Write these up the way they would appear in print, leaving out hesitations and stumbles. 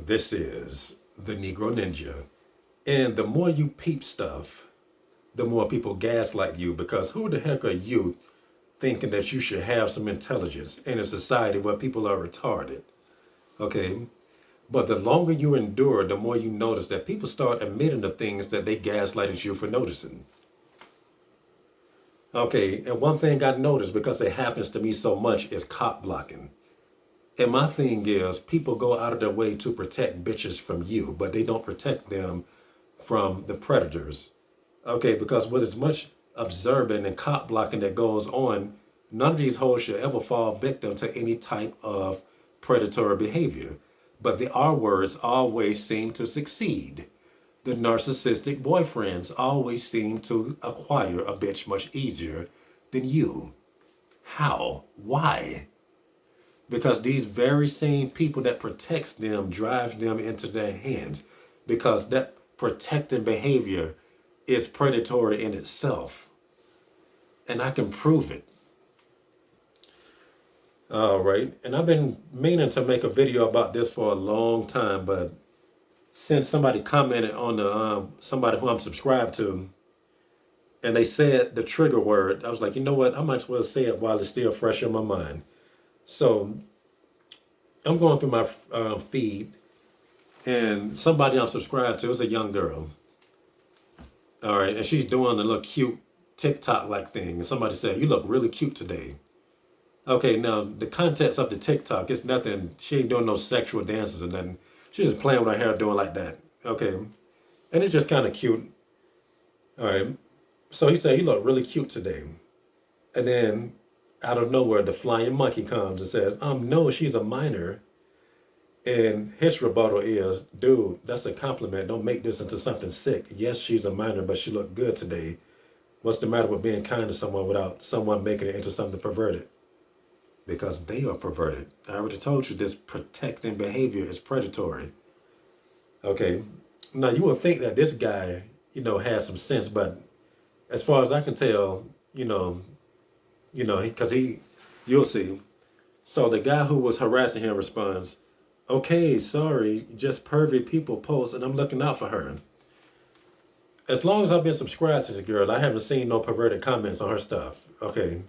This is the Negro Ninja. And the more you peep stuff, the more people gaslight you because who the heck are you thinking that you should have some intelligence in a society where people are retarded? Okay. But the longer you endure, the more you notice that people start admitting the things that they gaslighted you for noticing. Okay. And one thing I noticed because it happens to me so much is cop blocking. And my thing is, people go out of their way to protect bitches from you, but they don't protect them from the predators. Okay, because with as much observing and cop blocking that goes on, none of these hoes should ever fall victim to any type of predatory behavior. But the R words always seem to succeed. The narcissistic boyfriends always seem to acquire a bitch much easier than you. How? Why? Because these very same people that protects them drive them into their hands because that protecting behavior is predatory in itself. And I can prove it. All right. And I've been meaning to make a video about this for a long time, but since somebody commented on the somebody who I'm subscribed to, and they said the trigger word, I was like, you know what? I might as well say it while it's still fresh in my mind. So I'm going through my feed, and somebody I'm subscribed to is a young girl. All right, and she's doing a little cute TikTok like thing, and somebody said, "You look really cute today." Okay, now the context of the TikTok is nothing. She ain't doing no sexual dances or nothing. She's just playing with her hair, doing like that. Okay, and it's just kind of cute. All right, so he said, "You look really cute today," and then out of nowhere, the flying monkey comes and says, no, she's a minor." And his rebuttal is, dude, that's a compliment. Don't make this into something sick. Yes, she's a minor, but she looked good today. What's the matter with being kind to someone without someone making it into something perverted? Because they are perverted. I already told you this protecting behavior is predatory. Okay. Now, you would think that this guy, has some sense, but as far as I can tell, because you'll see. So the guy who was harassing him responds, okay, sorry, just pervy people post and I'm looking out for her. As long as I've been subscribed to this girl, I haven't seen no perverted comments on her stuff. Okay.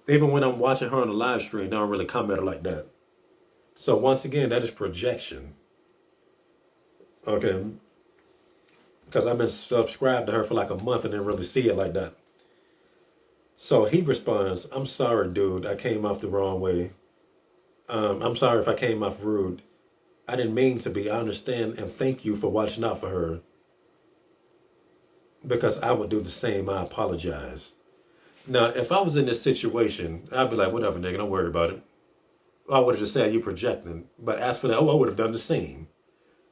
Even when I'm watching her on the live stream, I don't really comment her like that. So once again, that is projection. Okay. Because I've been subscribed to her for like a month and didn't really see it like that. So he responds, I'm sorry, dude. I came off the wrong way. I'm sorry if I came off rude. I didn't mean to be. I understand and thank you for watching out for her. Because I would do the same. I apologize. Now, if I was in this situation, I'd be like, whatever, nigga, don't worry about it. I would have just said you projecting. But as for that, I would have done the same.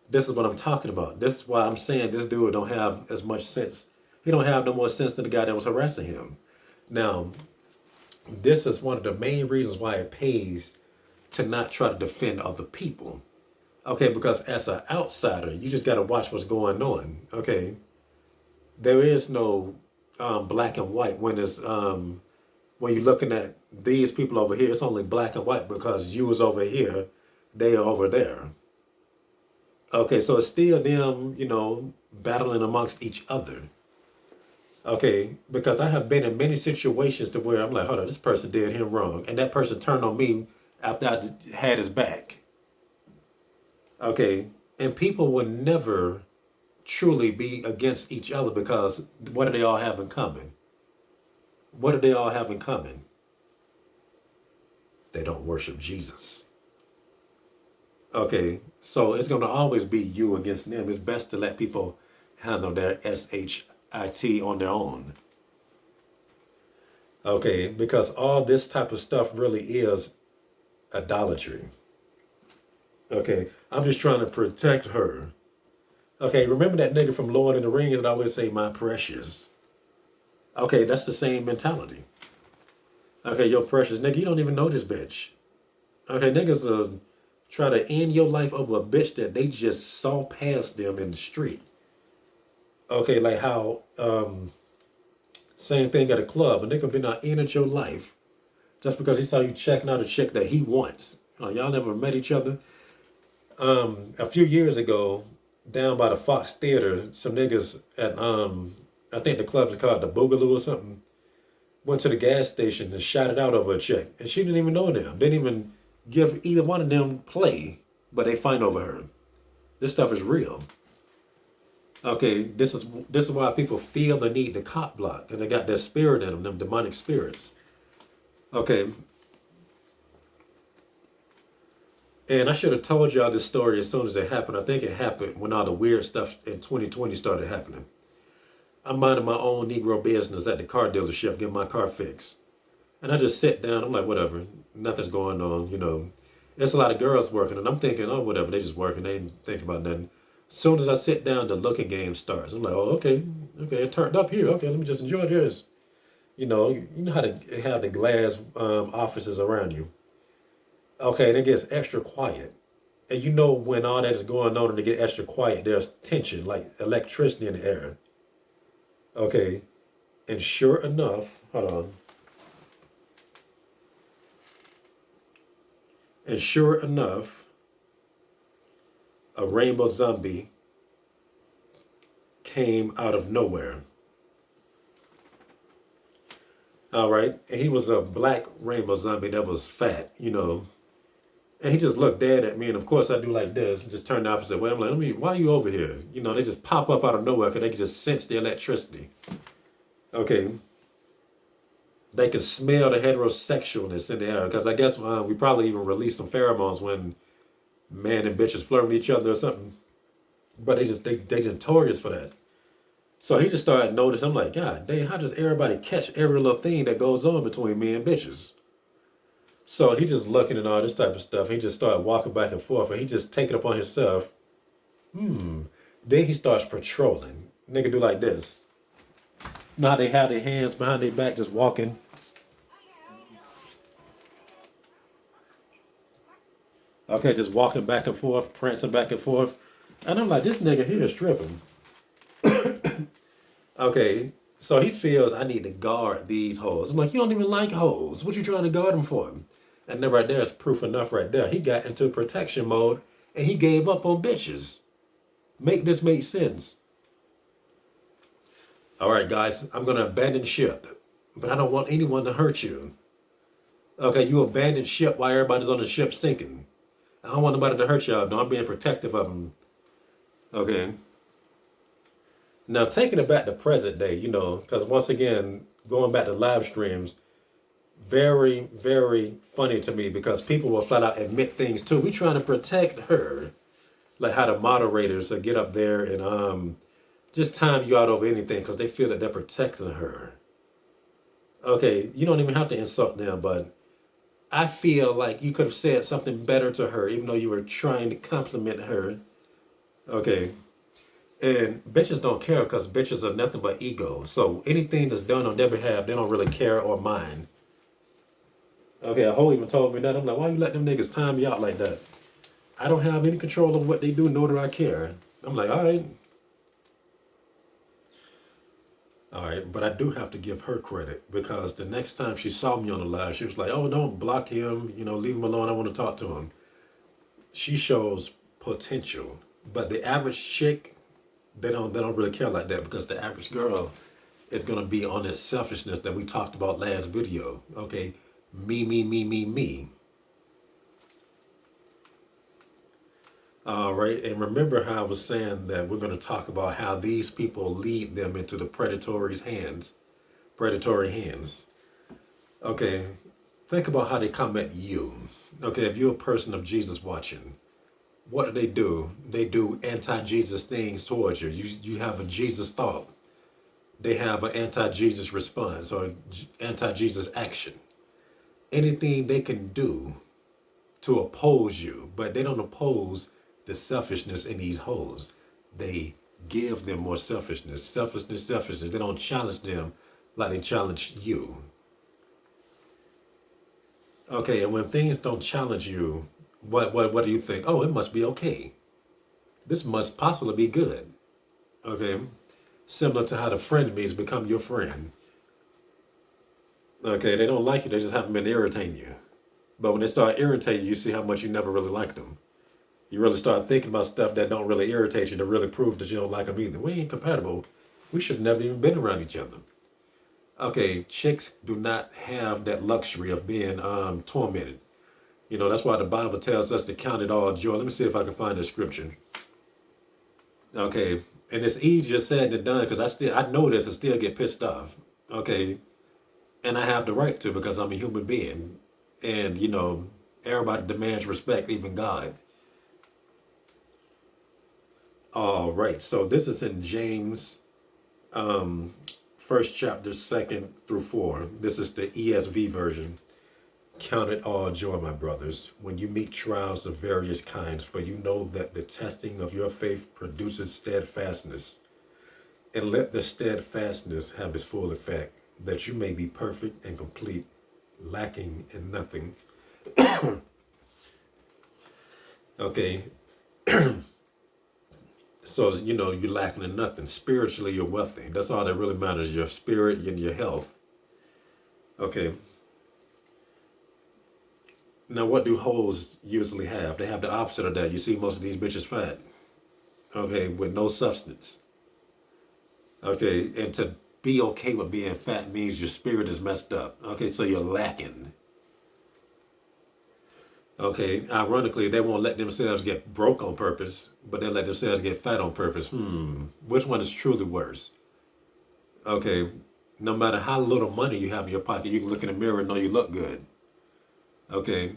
This is what I'm talking about. This is why I'm saying this dude don't have as much sense. He don't have no more sense than the guy that was harassing him. Now, this is one of the main reasons why it pays to not try to defend other people. Okay, because as an outsider, you just got to watch what's going on. Okay, there is no black and white when it's when you're looking at these people over here. It's only black and white because you was over here, they are over there. Okay, so it's still them, battling amongst each other. Okay, because I have been in many situations to where I'm like, hold on, this person did him wrong, and that person turned on me after I had his back. Okay, and people will never truly be against each other because what do they all have in common? What do they all have in common? They don't worship Jesus. Okay, so it's going to always be you against them. It's best to let people handle their SHIT on their own. Okay, because all this type of stuff really is idolatry. Okay, I'm just trying to protect her. Okay, remember that nigga from Lord of the Rings that always say, my precious. Okay, that's the same mentality. Okay, your precious nigga, you don't even know this bitch. Okay, niggas try to end your life over a bitch that they just saw past them in the street. Okay, like how, same thing at a club. A nigga been not in at your life just because he saw you checking out a chick that he wants. Y'all never met each other. A few years ago, down by the Fox Theater, some niggas at I think the club is called the Boogaloo or something, went to the gas station and shot it out over a chick, and she didn't even know them. Didn't even give either one of them play, but they fight over her. This stuff is real. Okay, this is why people feel the need to cop block, and they got that spirit in them demonic spirits. Okay, and I should have told y'all this story as soon as it happened. I think it happened when all the weird stuff in 2020 started happening. I'm minding my own Negro business at the car dealership, getting my car fixed. And I just sit down. I'm like, whatever, nothing's going on. There's a lot of girls working, and I'm thinking, oh, whatever, they just working. They ain't thinking about nothing. As soon as I sit down, the looking game starts. I'm like, oh, okay, it turned up here. Okay, let me just enjoy this. You know how to have the glass offices around you. Okay, and it gets extra quiet. And you know when all that is going on and it get extra quiet, there's tension, like electricity in the air. Okay, and sure enough, hold on. And sure enough, a rainbow zombie came out of nowhere. All right, and he was a black rainbow zombie that was fat. And he just looked dead at me, and of course I do like this, and just turned the opposite way. I'm like, why are you over here? They just pop up out of nowhere because they can just sense the electricity. Okay, they can smell the heterosexualness in the air because I guess we probably even release some pheromones when man and bitches flirt with each other or something. But they notorious for that. So he just started noticing. I'm like, God dang, how does everybody catch every little thing that goes on between me and bitches? So he just looking at all this type of stuff. He just started walking back and forth, and he just take it upon himself. Then he starts patrolling. Nigga do like this. Now they have their hands behind their back, just walking. Okay, just walking back and forth, prancing back and forth. And I'm like, this nigga here is stripping. Okay, so he feels I need to guard these hoes. I'm like, you don't even like hoes. What you trying to guard them for? And then right there is proof enough right there. He got into protection mode and he gave up on bitches. Make this make sense. All right, guys, I'm going to abandon ship, but I don't want anyone to hurt you. Okay, you abandon ship while everybody's on the ship sinking. I don't want nobody to hurt y'all. No, I'm being protective of them. Okay. Now, taking it back to present day, because once again, going back to live streams, very, very funny to me because people will flat out admit things too. We trying to protect her, like how the moderators will get up there and just time you out over anything because they feel that they're protecting her. Okay, you don't even have to insult them, but I feel like you could have said something better to her, even though you were trying to compliment her. Okay. And bitches don't care because bitches are nothing but ego. So anything that's done on their behalf, they don't really care or mind. Okay, a hoe even told me that. I'm like, why you let them niggas time me out like that? I don't have any control over what they do, nor do I care. I'm like, all right. All right, but I do have to give her credit because the next time she saw me on the live, she was like, oh, don't block him. Leave him alone. I want to talk to him. She shows potential. But the average chick, they don't really care like that because the average girl is gonna be on that selfishness that we talked about last video. Okay, me, me, me, me, me. All right, and remember how I was saying that we're gonna talk about how these people lead them into the predatory hands. Okay, think about how they come at you. Okay, if you're a person of Jesus watching, what do? They do anti-Jesus things towards you. You have a Jesus thought. They have an anti-Jesus response or anti-Jesus action. Anything they can do to oppose you, but they don't oppose the selfishness in these hoes. They give them more selfishness. Selfishness. They don't challenge them like they challenge you. Okay, and when things don't challenge you, what do you think? Oh, it must be okay. This must possibly be good. Okay, similar to how the frenemies become your friend. Okay, they don't like you, they just haven't been irritating you. But when they start irritating you, you see how much you never really liked them. You really start thinking about stuff that don't really irritate you to really prove that you don't like them either. We ain't compatible. We should never even been around each other. Okay, chicks do not have that luxury of being tormented. You know, that's why the Bible tells us to count it all joy. Let me see if I can find the scripture. Okay, and it's easier said than done because I know this and still get pissed off. Okay, and I have the right to because I'm a human being, and you know, everybody demands respect, even God. All right, so this is in James, first chapter, 2 through 4. This is the ESV version. Count it all joy, my brothers, when you meet trials of various kinds, for you know that the testing of your faith produces steadfastness. And let the steadfastness have its full effect, that you may be perfect and complete, lacking in nothing. Okay, so you know you're lacking in nothing. Spiritually, you're wealthy. That's all that really matters, your spirit and your health. Okay. Now, what do hoes usually have? They have the opposite of that. You see most of these bitches fat, okay, with no substance. Okay, and to be okay with being fat means your spirit is messed up. Okay, so you're lacking. Okay, ironically, they won't let themselves get broke on purpose, but they let themselves get fat on purpose. Which one is truly worse? Okay, no matter how little money you have in your pocket, you can look in the mirror and know you look good. Okay,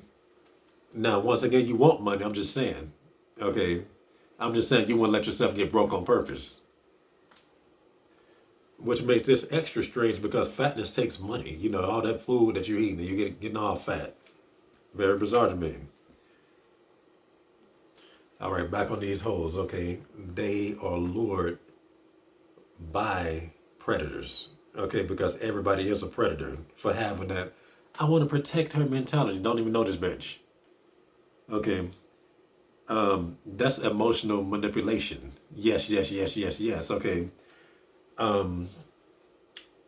now once again, you want money. I'm just saying. Okay, I'm just saying you won't let yourself get broke on purpose. Which makes this extra strange because fatness takes money. You know, all that food that you're eating, you're getting all fat. Very bizarre to me. All right, back on these hoes. Okay, they are lured by predators. Okay, because everybody is a predator for having that. I want to protect her mentality. Don't even know this bitch. Okay, that's emotional manipulation. Yes, yes, yes, yes, yes. Okay, and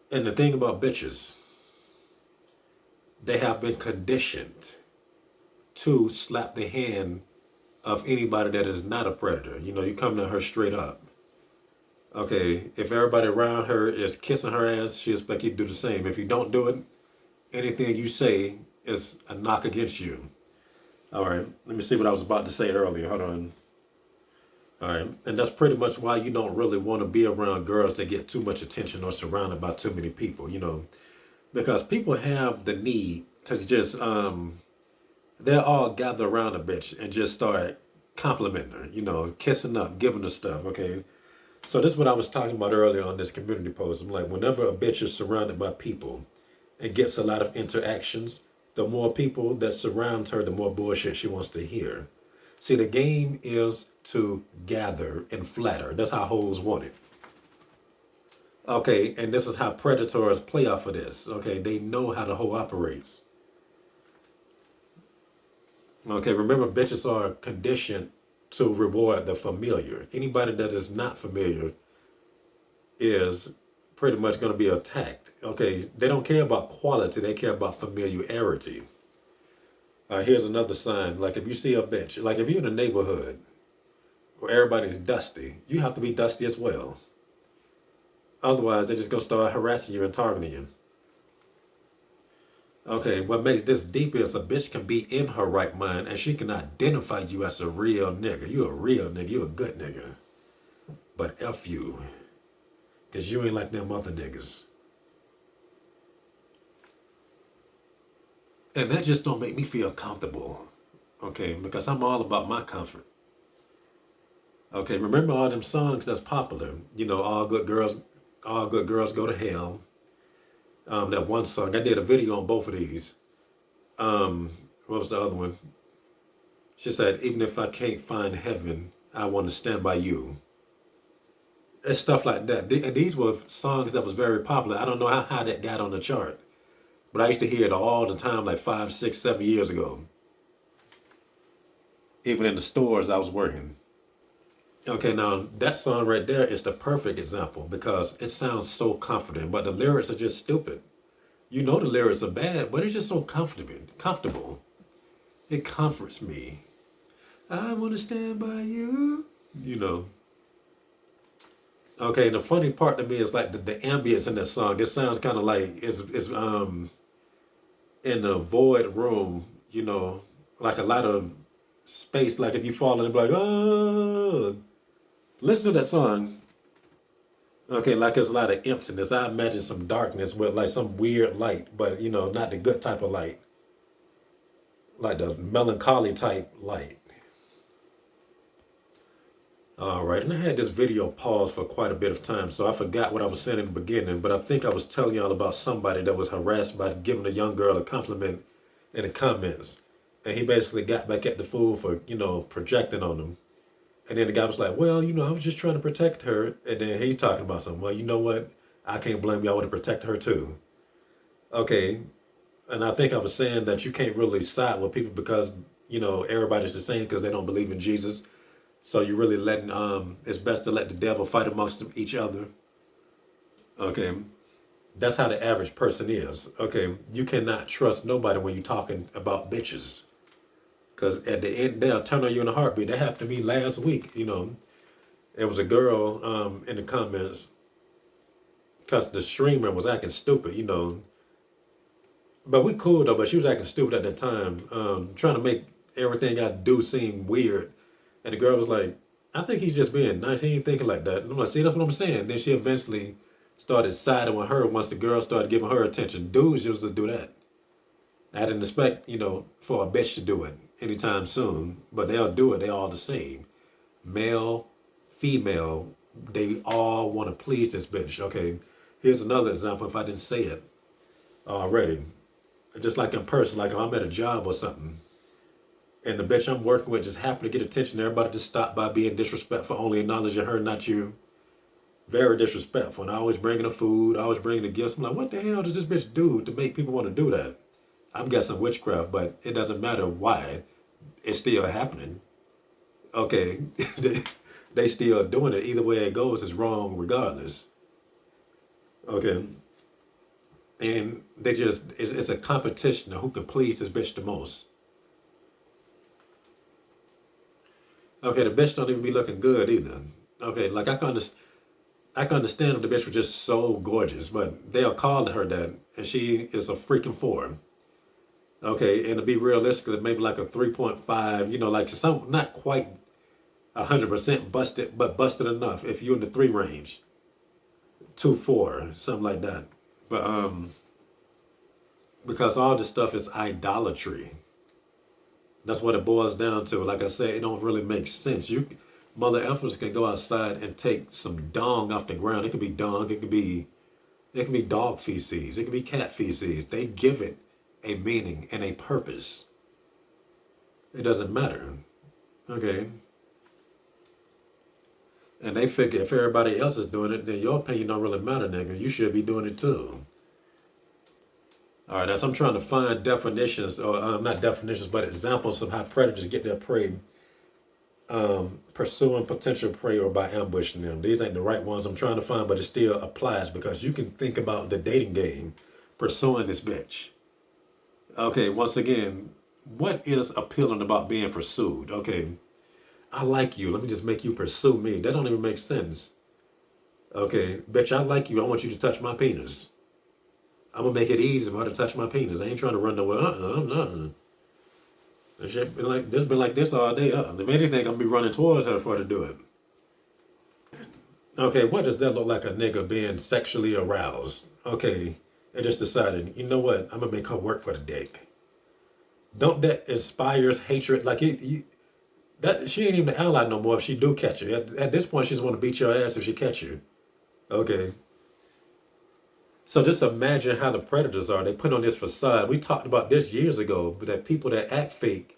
the thing about bitches, they have been conditioned to slap the hand of anybody that is not a predator. You know, you come to her straight up. Okay, if everybody around her is kissing her ass, she expect you to do the same. If you don't do it, anything you say is a knock against you. All right, let me see what I was about to say earlier. Hold on. All right, and that's pretty much why you don't really want to be around girls that get too much attention or surrounded by too many people, you know, because people have the need to just, they'll all gather around a bitch and just start complimenting her, you know, kissing up, giving her stuff, okay? So this is what I was talking about earlier on this community post. I'm like, whenever a bitch is surrounded by people and gets a lot of interactions, the more people that surround her, the more bullshit she wants to hear. See, the game is to gather and flatter. That's how hoes want it. Okay, and this is how predators play off of this. Okay, they know how the hoe operates. Okay, remember, bitches are conditioned to reward the familiar. Anybody that is not familiar is pretty much going to be attacked. Okay, they don't care about quality, they care about familiarity. Here's another sign. Like if you see a bitch, like if you're in a neighborhood where everybody's dusty, you have to be dusty as well. Otherwise, they're just going to start harassing you and targeting you. Okay, what makes this deep is a bitch can be in her right mind and she can identify you as a real nigga. You a real nigga, you a good nigga. But F you, because you ain't like them other niggas. And that just don't make me feel comfortable, okay, because I'm all about my comfort. Okay, remember all them songs that's popular, you know, all good girls go to hell. That one song, I did a video on both of these. What was the other one? She said, even if I can't find heaven, I want to stand by you. It's stuff like that. And these were songs that was very popular. I don't know how high that got on the chart, but I used to hear it all the time, like 5, 6, 7 years ago. Even in the stores I was working. Okay, now that song right there is the perfect example because it sounds so confident, but the lyrics are just stupid. You know the lyrics are bad, but it's just so comfortable. It comforts me. I want to stand by you. You know. Okay, and the funny part to me is like the ambience in that song. It sounds kind of like it's in a void room, like a lot of space. Like if you fall in and be like, oh, listen to that song. Okay, like there's a lot of emptiness. I imagine some darkness with like some weird light, but not the good type of light, like the melancholy type light. All right, and I had this video paused for quite a bit of time, so I forgot what I was saying in the beginning, but I think I was telling y'all about somebody that was harassed by giving a young girl a compliment in the comments. And he basically got back at the fool for, projecting on him. And then the guy was like, well, I was just trying to protect her. And then he's talking about something. Well, you know what? I can't blame you. I would have protected her too. Okay. And I think I was saying that you can't really side with people because, everybody's the same because they don't believe in Jesus. So you're really letting, it's best to let the devil fight amongst each other. Okay. That's how the average person is. Okay. You cannot trust nobody when you're talking about bitches. Because at the end, they'll turn on you in a heartbeat. That happened to me last week. There was a girl in the comments because the streamer was acting stupid. But we cool though, but she was acting stupid at that time, trying to make everything I do seem weird. And the girl was like, I think he's just being nice. He ain't thinking like that. And I'm like, see, that's what I'm saying. Then she eventually started siding with her once the girl started giving her attention. Dudes used to do that. I didn't expect, for a bitch to do it anytime soon, but they'll do it. They're all the same. Male, female, they all want to please this bitch. Okay, here's another example if I didn't say it already. Just like in person, like if I'm at a job or something, and the bitch I'm working with just happen to get attention, everybody just stop by being disrespectful, only acknowledging her, not you. Very disrespectful. And I always bringing the food, I always bringing the gifts. I'm like, what the hell does this bitch do to make people want to do that? I'm guessing witchcraft, but it doesn't matter why. It's still happening. Okay, they still doing it. Either way it goes, it's wrong regardless. Okay, and it's a competition of who can please this bitch the most. Okay, the bitch don't even be looking good either. Okay, like I can understand if the bitch was just so gorgeous, but they'll call her that, and she is a freaking four. Okay, and to be realistic, maybe like a 3.5, like some not quite 100% busted, but busted enough if you're in the 3 range. 2.4, something like that. But because all this stuff is idolatry. That's what it boils down to. Like I said, it don't really make sense. Mother effers can go outside and take some dung off the ground. It could be dung, it can be dog feces, it could be cat feces. They give it a meaning and a purpose. It doesn't matter. Okay. And they figure if everybody else is doing it, then your opinion don't really matter, nigga. You should be doing it too. All right, as I'm trying to find definitions, or not definitions, but examples of how predators get their prey, pursuing potential prey or by ambushing them. These ain't the right ones I'm trying to find, but it still applies because you can think about the dating game, pursuing this bitch. Okay, once again, what is appealing about being pursued? Okay, I like you. Let me just make you pursue me. That don't even make sense. Okay, bitch, I like you. I want you to touch my penis. I'm gonna make it easy for her to touch my penis. I ain't trying to run nowhere. This been like this all day. If anything, I'm gonna be running towards her for her to do it. Okay, what does that look like a nigga being sexually aroused? Okay, and just decided, you know what? I'm gonna make her work for the dick. Don't that inspires hatred? Like that she ain't even an ally no more if she do catch you. At this point, she just want to beat your ass if she catch you. Okay. So just imagine how the predators are. They put on this facade. We talked about this years ago, but that people that act fake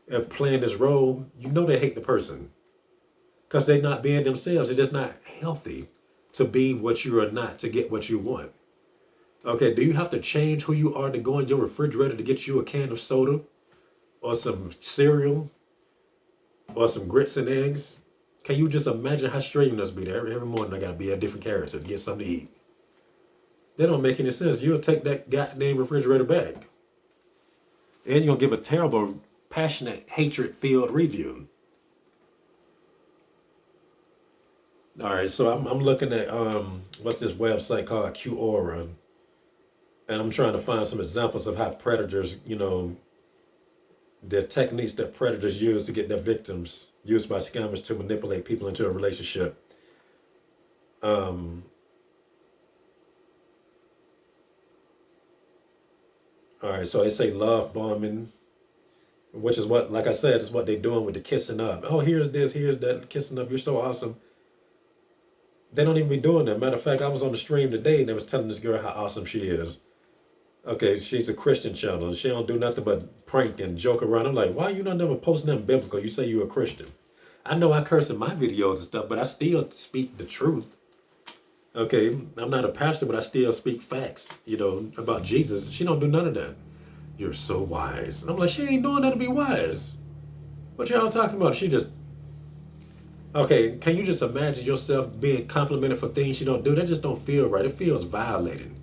and playing this role, they hate the person. Because they're not being themselves. It's just not healthy to be what you are not to get what you want. Okay, do you have to change who you are to go in your refrigerator to get you a can of soda or some cereal or some grits and eggs? Can you just imagine how strange you must be there? Every morning I gotta be a different character to get something to eat. That don't make any sense. You'll take that goddamn refrigerator back. And you're gonna give a terrible, passionate, hatred-filled review. All right, so I'm looking at what's this website called Qora, and I'm trying to find some examples of how predators, the techniques that predators use to get their victims, used by scammers to manipulate people into a relationship. Um, all right, so they say love bombing, which is what, like I said, is what they're doing with the kissing up. Oh, here's this, here's that, kissing up. You're so awesome. They don't even be doing that. Matter of fact, I was on the stream today and they was telling this girl how awesome she is. Okay, she's a Christian channel and she don't do nothing but prank and joke around. I'm like, why you not never posting nothing biblical? You say you're a Christian. I know I curse in my videos and stuff, but I still speak the truth. Okay, I'm not a pastor, but I still speak facts, about Jesus. She don't do none of that. You're so wise. I'm like, she ain't doing that to be wise. What y'all talking about? She just, okay, can you just imagine yourself being complimented for things you don't do? That just don't feel right. It feels violating.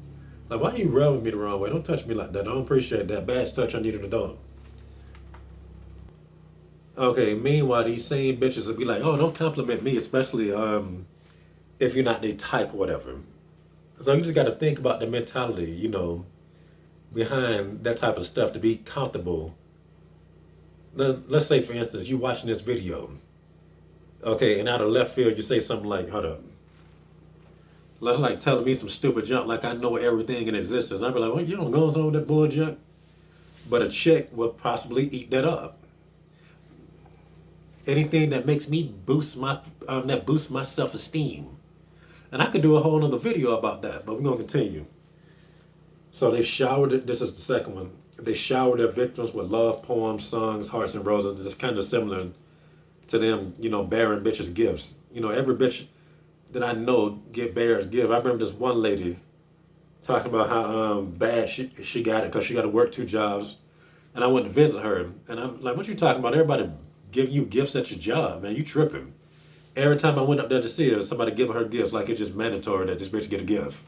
Like, why are you rubbing me the wrong way? Don't touch me like that. I don't appreciate that. Bad touch, I need an adult. Okay, meanwhile, these same bitches will be like, oh, don't compliment me, especially if you're not their type or whatever. So you just got to think about the mentality, behind that type of stuff to be comfortable. Let's say, for instance, you watching this video, okay, and out of left field, you say something like, hold up. That's like telling me some stupid junk like I know everything in existence. I'd be like, well, you don't go on with that bull junk. But a chick will possibly eat that up. Anything that makes me boost my self-esteem. And I could do a whole other video about that, but we're gonna continue. So they showered it. This is the second one. They showered their victims with love poems, songs, hearts and roses. It's kind of similar to them, bearing bitches gifts. Every bitch that I know get bears gift. I remember this one lady talking about how bad she got it because she got to work 2 jobs. And I went to visit her, and I'm like, what you talking about? Everybody giving you gifts at your job, man. You tripping. Every time I went up there to see her, somebody giving her gifts like it's just mandatory that this bitch get a gift.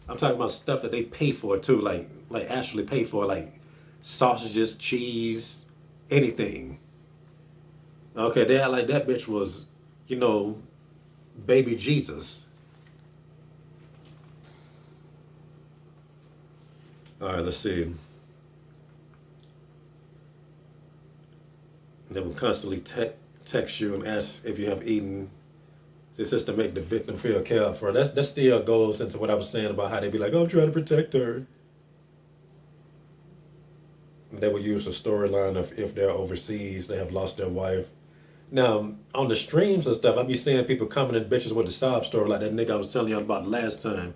I'm talking about stuff that they pay for too, like actually pay for, like sausages, cheese, anything. Okay, they act like that bitch was, baby Jesus. All right, let's see. They will constantly text you and ask if you have eaten. This is to make the victim feel cared for. That still goes into what I was saying about how they be like, oh, I'm trying to protect her. They will use a storyline of if they're overseas, they have lost their wife. Now, on the streams and stuff, I be seeing people coming in bitches with a sob story like that nigga I was telling you about last time.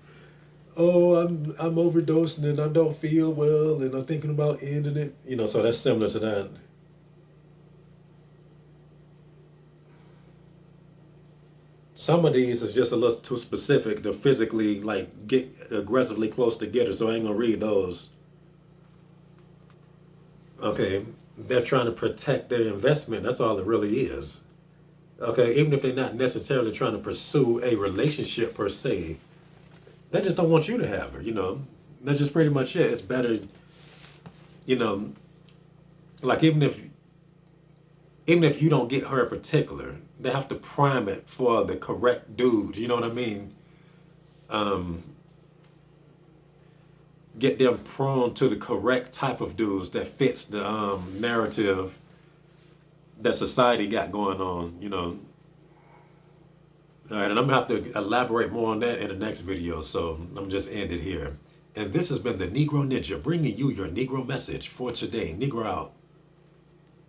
Oh, I'm overdosing and I don't feel well and I'm thinking about ending it. So that's similar to that. Some of these is just a little too specific to physically like get aggressively close to get her, so I ain't gonna read those. Okay, they're trying to protect their investment. That's all it really is. Okay, even if they're not necessarily trying to pursue a relationship per se, they just don't want you to have her. That's just pretty much it. It's better, you know, like even if you don't get her in particular, they have to prime it for the correct dude. You know what I mean? Get them prone to the correct type of dudes that fits the narrative that society got going on. All right, and I'm gonna have to elaborate more on that in the next video, so I'm just end it here. And this has been the Negro Ninja bringing you your Negro message for today. Negro out.